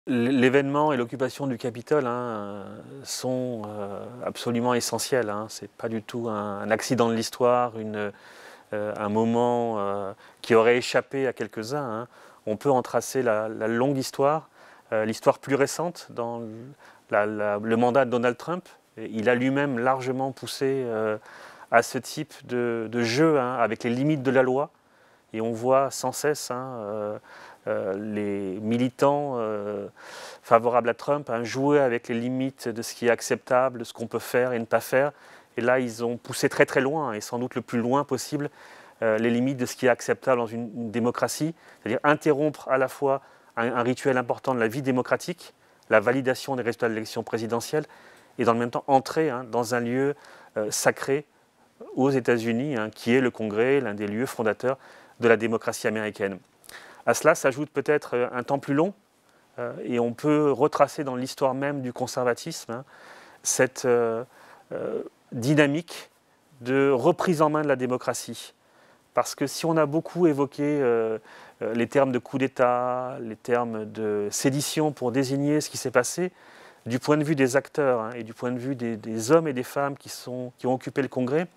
L'événement et l'occupation du Capitole sont absolument essentiels. Ce n'est pas du tout un accident de l'histoire, un moment qui aurait échappé à quelques-uns. On peut en tracer la longue histoire, l'histoire plus récente dans le mandat de Donald Trump. Il a lui-même largement poussé à ce type de jeu avec les limites de la loi. Et on voit sans cesse les militants favorables à Trump jouer avec les limites de ce qui est acceptable, de ce qu'on peut faire et ne pas faire. Et là, ils ont poussé très très loin, et sans doute le plus loin possible, les limites de ce qui est acceptable dans une démocratie, c'est-à-dire interrompre à la fois un rituel important de la vie démocratique, la validation des résultats de l'élection présidentielle, et dans le même temps entrer dans un lieu sacré aux États-Unis, qui est le Congrès, l'un des lieux fondateurs de la démocratie américaine. À cela s'ajoute peut-être un temps plus long, et on peut retracer dans l'histoire même du conservatisme cette dynamique de reprise en main de la démocratie. Parce que si on a beaucoup évoqué les termes de coup d'État, les termes de sédition pour désigner ce qui s'est passé, du point de vue des acteurs et du point de vue des hommes et des femmes qui ont occupé le Congrès,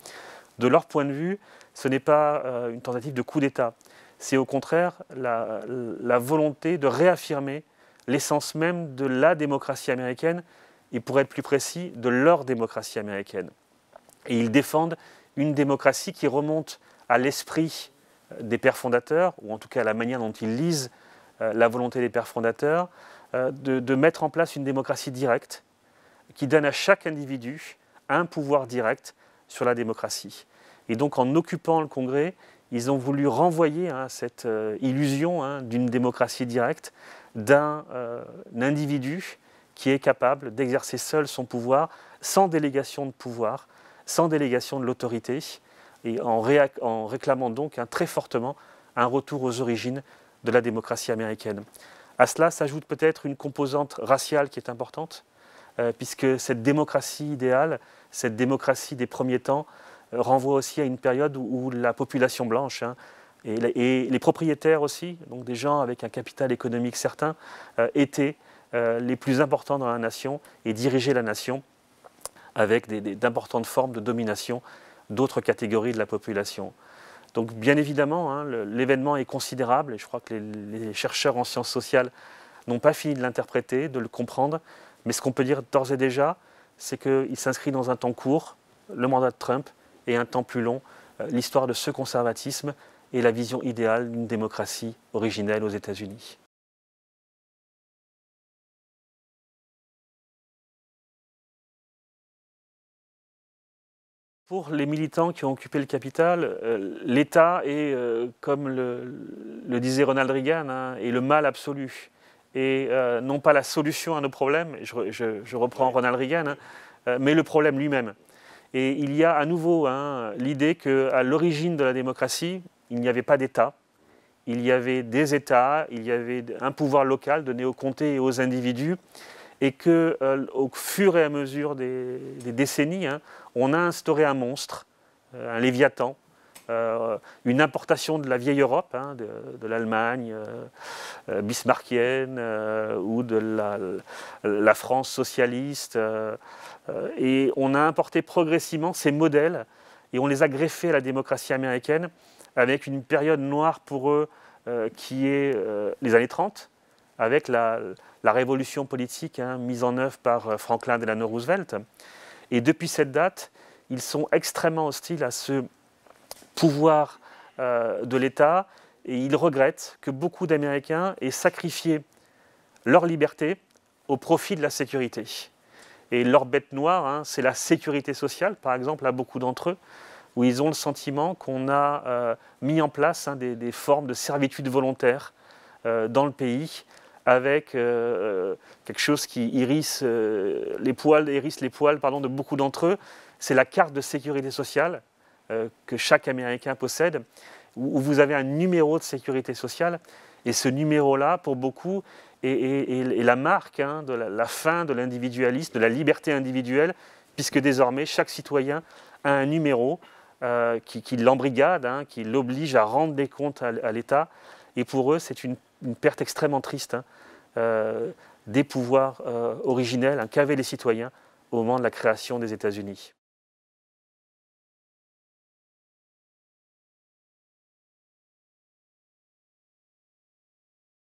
de leur point de vue, ce n'est pas une tentative de coup d'État. C'est au contraire la volonté de réaffirmer l'essence même de la démocratie américaine, et pour être plus précis, de leur démocratie américaine. Et ils défendent une démocratie qui remonte à l'esprit des pères fondateurs, ou en tout cas à la manière dont ils lisent la volonté des pères fondateurs, de mettre en place une démocratie directe qui donne à chaque individu un pouvoir direct sur la démocratie. Et donc en occupant le Congrès, ils ont voulu renvoyer cette illusion d'une démocratie directe, d'un individu qui est capable d'exercer seul son pouvoir, sans délégation de pouvoir, sans délégation de l'autorité, et en réclamant donc très fortement un retour aux origines de la démocratie américaine. À cela s'ajoute peut-être une composante raciale qui est importante, puisque cette démocratie idéale, cette démocratie des premiers temps, renvoie aussi à une période où la population blanche et les propriétaires aussi, donc des gens avec un capital économique certain, étaient les plus importants dans la nation et dirigeaient la nation avec d'importantes formes de domination d'autres catégories de la population. Donc bien évidemment, l'événement est considérable, et je crois que les chercheurs en sciences sociales n'ont pas fini de l'interpréter, de le comprendre, mais ce qu'on peut dire d'ores et déjà, c'est qu'il s'inscrit dans un temps court, le mandat de Trump, et un temps plus long, l'histoire de ce conservatisme et la vision idéale d'une démocratie originelle aux États-Unis. Pour les militants qui ont occupé le Capitole, l'État est, comme le disait Ronald Reagan, est le mal absolu. Et non pas la solution à nos problèmes, je reprends Ronald Reagan, mais le problème lui-même. Et il y a à nouveau l'idée qu'à l'origine de la démocratie, il n'y avait pas d'État. Il y avait des États, il y avait un pouvoir local donné aux comtés et aux individus, et qu'au fur et à mesure des décennies, on a instauré un monstre, un léviathan, une importation de la vieille Europe, de l'Allemagne bismarckienne ou de la France socialiste. Et on a importé progressivement ces modèles et on les a greffés à la démocratie américaine avec une période noire pour eux qui est les années 30, avec la révolution politique mise en œuvre par Franklin Delano Roosevelt. Et depuis cette date, ils sont extrêmement hostiles à ce pouvoir de l'État, et ils regrettent que beaucoup d'Américains aient sacrifié leur liberté au profit de la sécurité. Et leur bête noire, c'est la sécurité sociale, par exemple, à beaucoup d'entre eux, où ils ont le sentiment qu'on a mis en place des formes de servitude volontaire dans le pays, avec quelque chose qui hérisse les poils de beaucoup d'entre eux. C'est la carte de sécurité sociale que chaque Américain possède, où vous avez un numéro de sécurité sociale, et ce numéro-là, pour beaucoup, est la marque de la fin de l'individualisme, de la liberté individuelle, puisque désormais, chaque citoyen a un numéro qui l'embrigade, qui l'oblige à rendre des comptes à l'État. Et pour eux, c'est une perte extrêmement triste des pouvoirs originels qu'avaient les citoyens au moment de la création des États-Unis.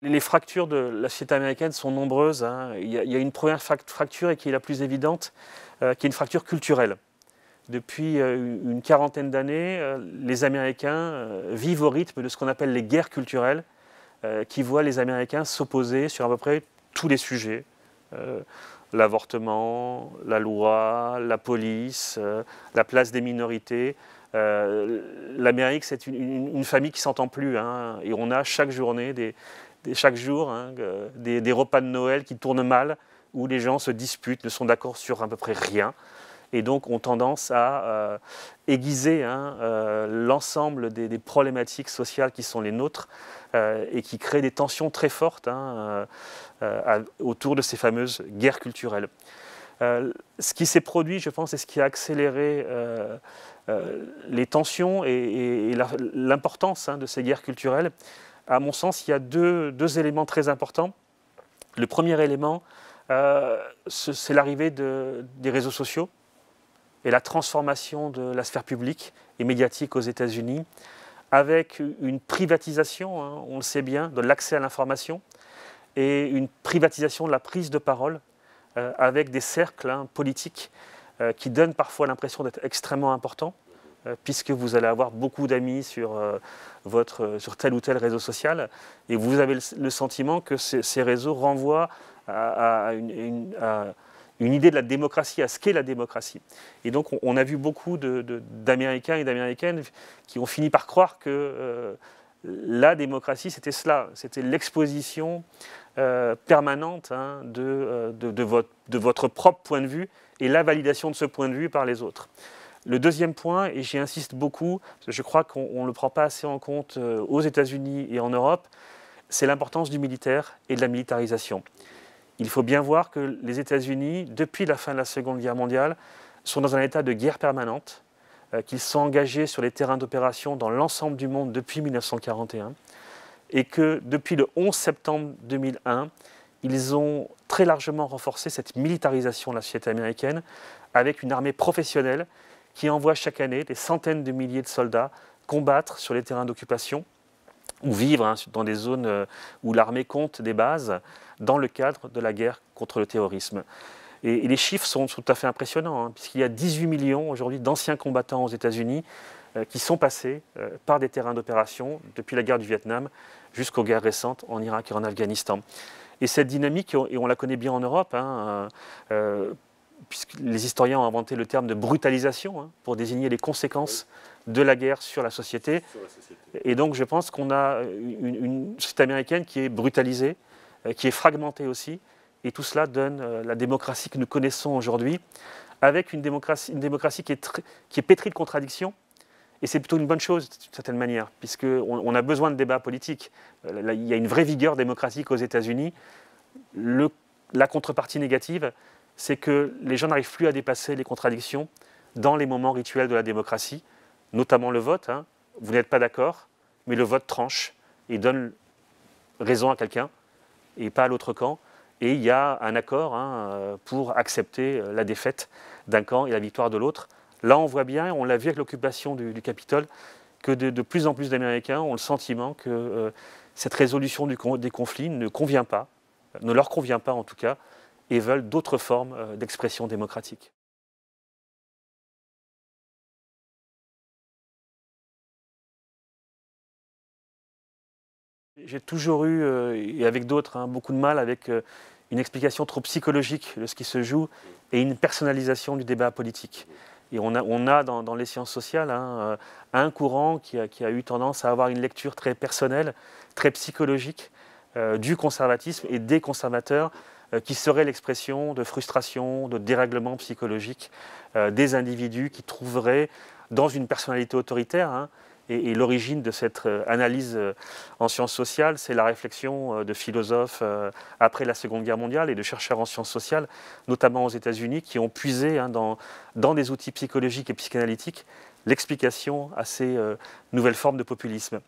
Les fractures de la société américaine sont nombreuses. Il y a une première fracture et qui est la plus évidente, qui est une fracture culturelle. Depuis une quarantaine d'années, les Américains vivent au rythme de ce qu'on appelle les guerres culturelles, qui voient les Américains s'opposer sur à peu près tous les sujets. L'avortement, la loi, la police, la place des minorités. L'Amérique, c'est une famille qui ne s'entend plus. Et on a chaque journée, chaque jour, des repas de Noël qui tournent mal, où les gens se disputent, ne sont d'accord sur à peu près rien. Et donc ont tendance à aiguiser l'ensemble des problématiques sociales qui sont les nôtres et qui créent des tensions très fortes autour de ces fameuses guerres culturelles. Ce qui s'est produit, je pense, et ce qui a accéléré les tensions et l'importance de ces guerres culturelles, à mon sens, il y a deux éléments très importants. Le premier élément, c'est l'arrivée des réseaux sociaux et la transformation de la sphère publique et médiatique aux États-Unis, avec une privatisation, on le sait bien, de l'accès à l'information et une privatisation de la prise de parole, avec des cercles politiques qui donnent parfois l'impression d'être extrêmement importants, puisque vous allez avoir beaucoup d'amis sur tel ou tel réseau social, et vous avez le sentiment que ces réseaux renvoient à une idée de la démocratie, à ce qu'est la démocratie. Et donc on a vu beaucoup d'Américains et d'Américaines qui ont fini par croire que la démocratie, c'était cela, c'était l'exposition permanente de votre propre point de vue et la validation de ce point de vue par les autres. Le deuxième point, et j'y insiste beaucoup, parce que je crois qu'on ne le prend pas assez en compte aux États-Unis et en Europe, c'est l'importance du militaire et de la militarisation. Il faut bien voir que les États-Unis, depuis la fin de la Seconde Guerre mondiale, sont dans un état de guerre permanente, qu'ils sont engagés sur les terrains d'opération dans l'ensemble du monde depuis 1941, et que depuis le 11 septembre 2001, ils ont très largement renforcé cette militarisation de la société américaine, avec une armée professionnelle qui envoie chaque année des centaines de milliers de soldats combattre sur les terrains d'occupation ou vivre dans des zones où l'armée compte des bases dans le cadre de la guerre contre le terrorisme. Et les chiffres sont tout à fait impressionnants, puisqu'il y a 18 millions aujourd'hui d'anciens combattants aux États-Unis qui sont passés par des terrains d'opération depuis la guerre du Vietnam jusqu'aux guerres récentes en Irak et en Afghanistan. Et cette dynamique, et on la connaît bien en Europe, puisque les historiens ont inventé le terme de brutalisation pour désigner les conséquences de la guerre sur la société. Et donc je pense qu'on a une société américaine qui est brutalisée, qui est fragmentée aussi, et tout cela donne la démocratie que nous connaissons aujourd'hui, avec une démocratie qui est pétrie de contradictions. Et c'est plutôt une bonne chose, d'une certaine manière, puisqu'on a besoin de débats politiques. Il y a une vraie vigueur démocratique aux États-Unis. La contrepartie négative, c'est que les gens n'arrivent plus à dépasser les contradictions dans les moments rituels de la démocratie, notamment le vote. Vous n'êtes pas d'accord, mais le vote tranche et donne raison à quelqu'un et pas à l'autre camp. Et il y a un accord pour accepter la défaite d'un camp et la victoire de l'autre. Là, on voit bien, on l'a vu avec l'occupation du Capitole, que de plus en plus d'Américains ont le sentiment que cette résolution des conflits ne convient pas, ne leur convient pas en tout cas, et veulent d'autres formes d'expression démocratique. J'ai toujours eu, et avec d'autres, beaucoup de mal avec une explication trop psychologique de ce qui se joue et une personnalisation du débat politique. Et on a dans les sciences sociales un courant qui a eu tendance à avoir une lecture très personnelle, très psychologique du conservatisme et des conservateurs, qui serait l'expression de frustration, de dérèglement psychologique des individus qui trouveraient dans une personnalité autoritaire. Et l'origine de cette analyse en sciences sociales, c'est la réflexion de philosophes après la Seconde Guerre mondiale et de chercheurs en sciences sociales, notamment aux États-Unis, qui ont puisé dans des outils psychologiques et psychanalytiques l'explication à ces nouvelles formes de populisme.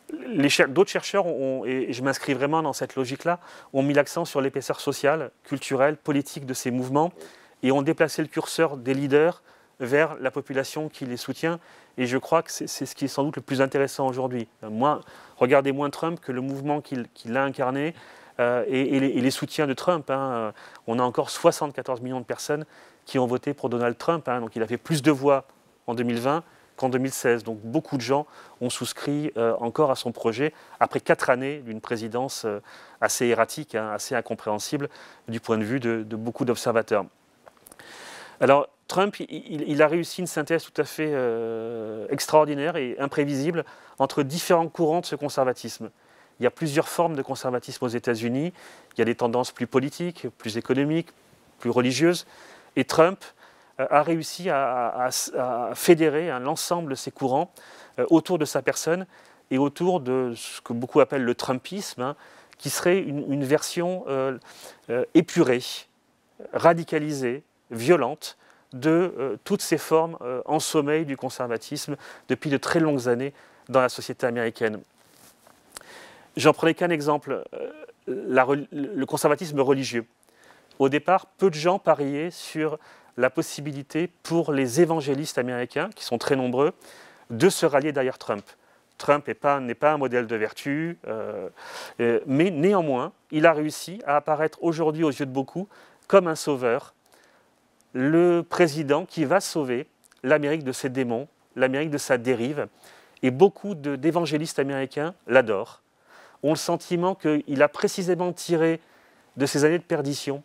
D'autres chercheurs, et je m'inscris vraiment dans cette logique-là, ont mis l'accent sur l'épaisseur sociale, culturelle, politique de ces mouvements et ont déplacé le curseur des leaders vers la population qui les soutient. Et je crois que c'est ce qui est sans doute le plus intéressant aujourd'hui. Regardez moins Trump que le mouvement qu'il a incarné et les soutiens de Trump. On a encore 74 millions de personnes qui ont voté pour Donald Trump. Donc il a fait plus de voix en 2020 qu'en 2016. Donc beaucoup de gens ont souscrit encore à son projet après 4 années d'une présidence assez erratique, assez incompréhensible du point de vue de beaucoup d'observateurs. Alors Trump, il a réussi une synthèse tout à fait extraordinaire et imprévisible entre différents courants de ce conservatisme. Il y a plusieurs formes de conservatisme aux États-Unis. Il y a des tendances plus politiques, plus économiques, plus religieuses. Et Trump a réussi à fédérer l'ensemble de ces courants autour de sa personne et autour de ce que beaucoup appellent le Trumpisme, qui serait une version épurée, radicalisée, violente de toutes ces formes en sommeil du conservatisme depuis de très longues années dans la société américaine. J'en prenais qu'un exemple, le conservatisme religieux. Au départ, peu de gens pariaient sur la possibilité pour les évangélistes américains, qui sont très nombreux, de se rallier derrière Trump. Trump n'est pas un modèle de vertu, mais néanmoins, il a réussi à apparaître aujourd'hui aux yeux de beaucoup comme un sauveur, le président qui va sauver l'Amérique de ses démons, l'Amérique de sa dérive. Et beaucoup d'évangélistes américains l'adorent, ont le sentiment qu'il a précisément tiré de ces années de perdition,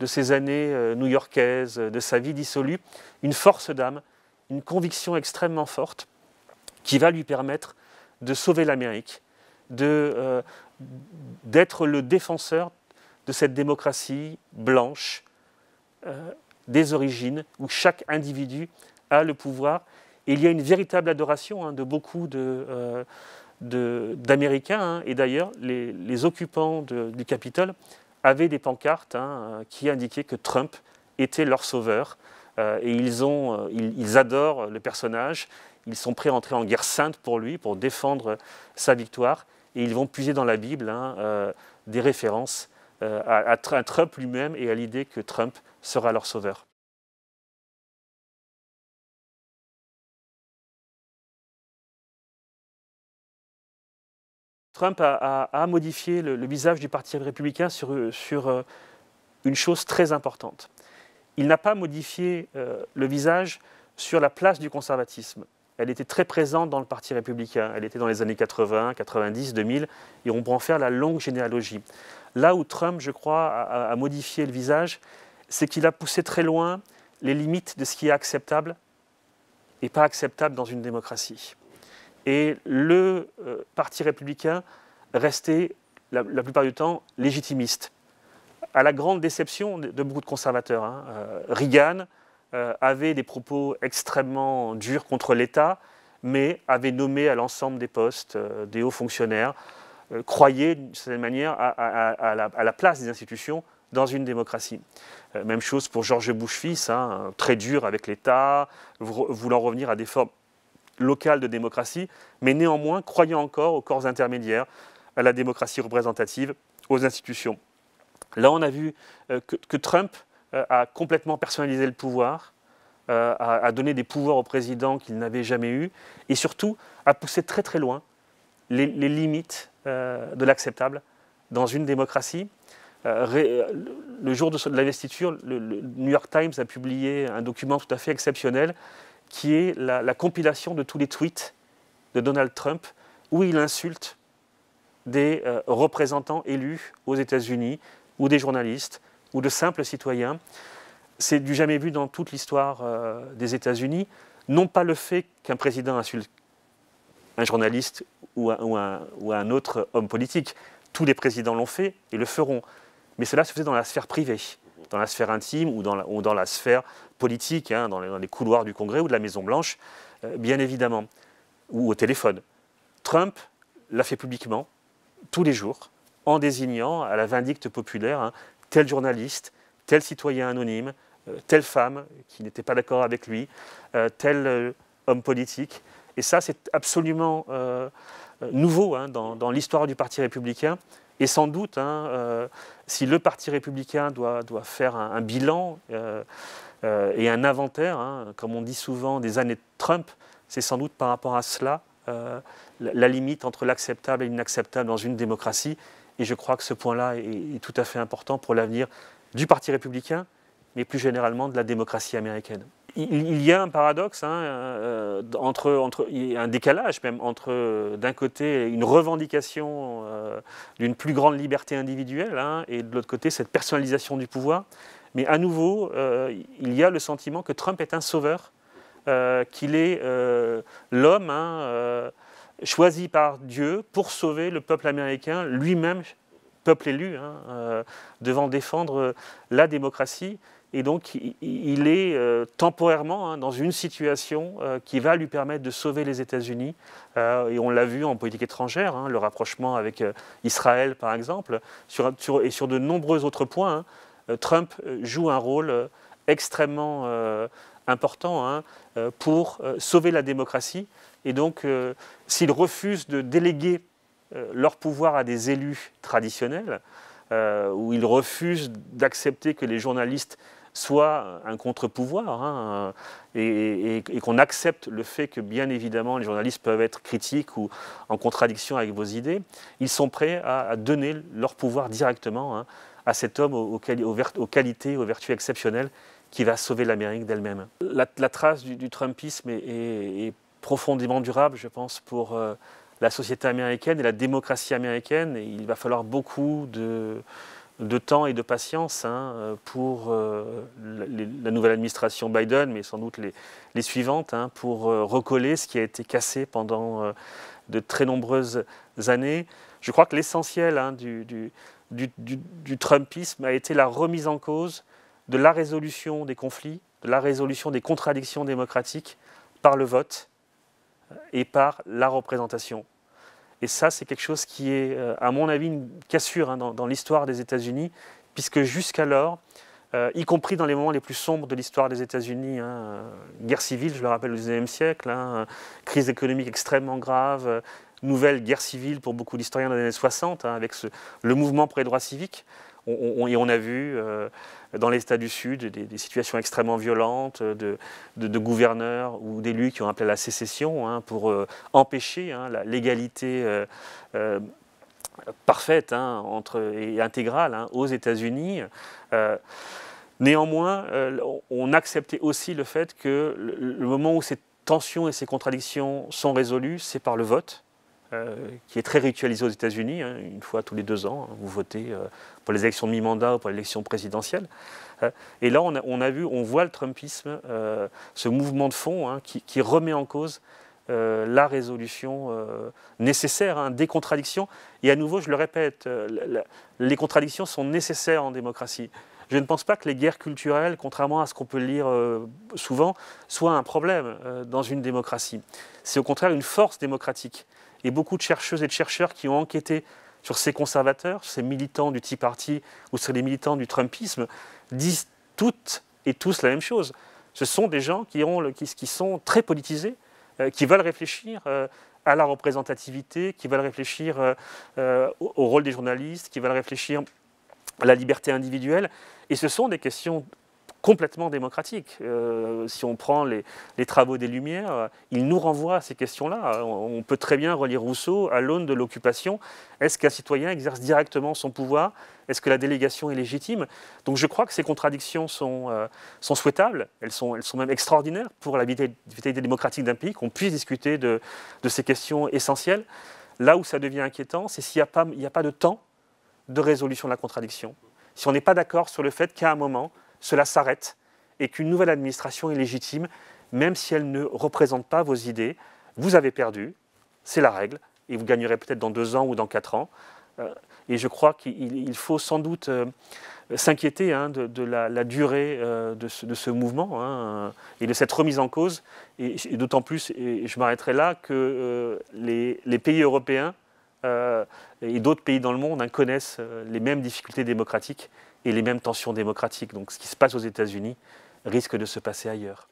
de ces années new-yorkaises, de sa vie dissolue, une force d'âme, une conviction extrêmement forte qui va lui permettre de sauver l'Amérique, d'être le défenseur de cette démocratie blanche, des origines, où chaque individu a le pouvoir. Et il y a une véritable adoration de beaucoup d'Américains, et d'ailleurs les occupants du Capitole avaient des pancartes qui indiquaient que Trump était leur sauveur. Et ils adorent le personnage, ils sont prêts à entrer en guerre sainte pour lui, pour défendre sa victoire. Et ils vont puiser dans la Bible des références à Trump lui-même et à l'idée que Trump sera leur sauveur. Trump a modifié le visage du Parti républicain sur une chose très importante. Il n'a pas modifié le visage sur la place du conservatisme. Elle était très présente dans le Parti républicain. Elle était dans les années 80, 90, 2000, et on peut en faire la longue généalogie. Là où Trump, je crois, a modifié le visage, c'est qu'il a poussé très loin les limites de ce qui est acceptable et pas acceptable dans une démocratie. Et le Parti républicain restait, la plupart du temps, légitimiste, à la grande déception de beaucoup de conservateurs. Reagan avait des propos extrêmement durs contre l'État, mais avait nommé à l'ensemble des postes des hauts fonctionnaires, croyait d'une certaine manière à la place des institutions dans une démocratie. Même chose pour George Bush fils, très dur avec l'État, voulant revenir à des formes locales de démocratie, mais néanmoins croyant encore aux corps intermédiaires, à la démocratie représentative, aux institutions. Là, on a vu que Trump a complètement personnalisé le pouvoir, a donné des pouvoirs au président qu'il n'avait jamais eu, et surtout a poussé très très loin les limites de l'acceptable dans une démocratie. Le jour de l'investiture, le New York Times a publié un document tout à fait exceptionnel qui est la compilation de tous les tweets de Donald Trump où il insulte des représentants élus aux États-Unis ou des journalistes ou de simples citoyens. C'est du jamais vu dans toute l'histoire des États-Unis. Non pas le fait qu'un président insulte un journaliste ou un autre homme politique. Tous les présidents l'ont fait et le feront. Mais cela se faisait dans la sphère privée, dans la sphère intime ou dans la sphère politique, dans les couloirs du Congrès ou de la Maison-Blanche, bien évidemment, ou au téléphone. Trump l'a fait publiquement, tous les jours, en désignant à la vindicte populaire tel journaliste, tel citoyen anonyme, telle femme qui n'était pas d'accord avec lui, tel homme politique. Et ça, c'est absolument nouveau dans l'histoire du Parti républicain. Et sans doute, si le Parti républicain doit faire un bilan et un inventaire, comme on dit souvent, des années de Trump, c'est sans doute par rapport à cela la limite entre l'acceptable et l'inacceptable dans une démocratie. Et je crois que ce point-là est tout à fait important pour l'avenir du Parti républicain, mais plus généralement de la démocratie américaine. Il y a un paradoxe, il y a un décalage même entre, d'un côté, une revendication d'une plus grande liberté individuelle et de l'autre côté, cette personnalisation du pouvoir. Mais à nouveau, il y a le sentiment que Trump est un sauveur, qu'il est l'homme choisi par Dieu pour sauver le peuple américain, lui-même, peuple élu, devant défendre la démocratie. Et donc, il est temporairement dans une situation qui va lui permettre de sauver les États-Unis. Et on l'a vu en politique étrangère, le rapprochement avec Israël, par exemple, et sur de nombreux autres points. Trump joue un rôle extrêmement important pour sauver la démocratie. Et donc, s'il refuse de déléguer leur pouvoir à des élus traditionnels, où il refuse d'accepter que les journalistes soient un contre-pouvoir, et qu'on accepte le fait que, bien évidemment, les journalistes peuvent être critiques ou en contradiction avec vos idées, ils sont prêts à donner leur pouvoir directement à cet homme aux qualités, aux vertus exceptionnelles qui va sauver l'Amérique d'elle-même. La trace du Trumpisme est profondément durable, je pense, pour la société américaine et la démocratie américaine. Et il va falloir beaucoup de temps et de patience pour la nouvelle administration Biden, mais sans doute les suivantes, pour recoller ce qui a été cassé pendant de très nombreuses années. Je crois que l'essentiel du Trumpisme a été la remise en cause de la résolution des conflits, de la résolution des contradictions démocratiques par le vote et par la représentation. Et ça, c'est quelque chose qui est, à mon avis, une cassure dans l'histoire des États-Unis, puisque jusqu'alors, y compris dans les moments les plus sombres de l'histoire des États-Unis, guerre civile, je le rappelle, au XIXe siècle, crise économique extrêmement grave, nouvelle guerre civile pour beaucoup d'historiens dans les années 60, avec le mouvement pour les droits civiques. Et on a vu dans les États du Sud des situations extrêmement violentes de gouverneurs ou d'élus qui ont appelé à la sécession pour empêcher l'égalité parfaite et intégrale aux États-Unis. Néanmoins, on acceptait aussi le fait que le moment où ces tensions et ces contradictions sont résolues, c'est par le vote. Qui est très ritualisé aux États-Unis, une fois tous les 2 ans, vous votez pour les élections de mi-mandat ou pour l'élection présidentielle. Et là, on voit le Trumpisme, ce mouvement de fond qui remet en cause la résolution nécessaire des contradictions. Et à nouveau, je le répète, les contradictions sont nécessaires en démocratie. Je ne pense pas que les guerres culturelles, contrairement à ce qu'on peut lire souvent, soient un problème dans une démocratie. C'est au contraire une force démocratique. Et beaucoup de chercheuses et de chercheurs qui ont enquêté sur ces conservateurs, ces militants du Tea Party ou sur les militants du Trumpisme, disent toutes et tous la même chose. Ce sont des gens qui sont très politisés, qui veulent réfléchir à la représentativité, qui veulent réfléchir au rôle des journalistes, qui veulent réfléchir à la liberté individuelle. Et ce sont des questions complètement démocratiques. Si on prend les travaux des Lumières, ils nous renvoient à ces questions-là. On peut très bien relire Rousseau à l'aune de l'occupation. Est-ce qu'un citoyen exerce directement son pouvoir? Est-ce que la délégation est légitime? Donc je crois que ces contradictions sont souhaitables, elles sont même extraordinaires pour la vitalité démocratique d'un pays, qu'on puisse discuter de ces questions essentielles. Là où ça devient inquiétant, c'est s'il n'y a pas de temps de résolution de la contradiction. Si on n'est pas d'accord sur le fait qu'à un moment, cela s'arrête et qu'une nouvelle administration est légitime, même si elle ne représente pas vos idées, vous avez perdu, c'est la règle, et vous gagnerez peut-être dans 2 ans ou dans 4 ans. Et je crois qu'il faut sans doute s'inquiéter de la durée de ce mouvement et de cette remise en cause, et d'autant plus, et je m'arrêterai là, que les pays européens et d'autres pays dans le monde connaissent les mêmes difficultés démocratiques et les mêmes tensions démocratiques. Donc ce qui se passe aux États-Unis risque de se passer ailleurs.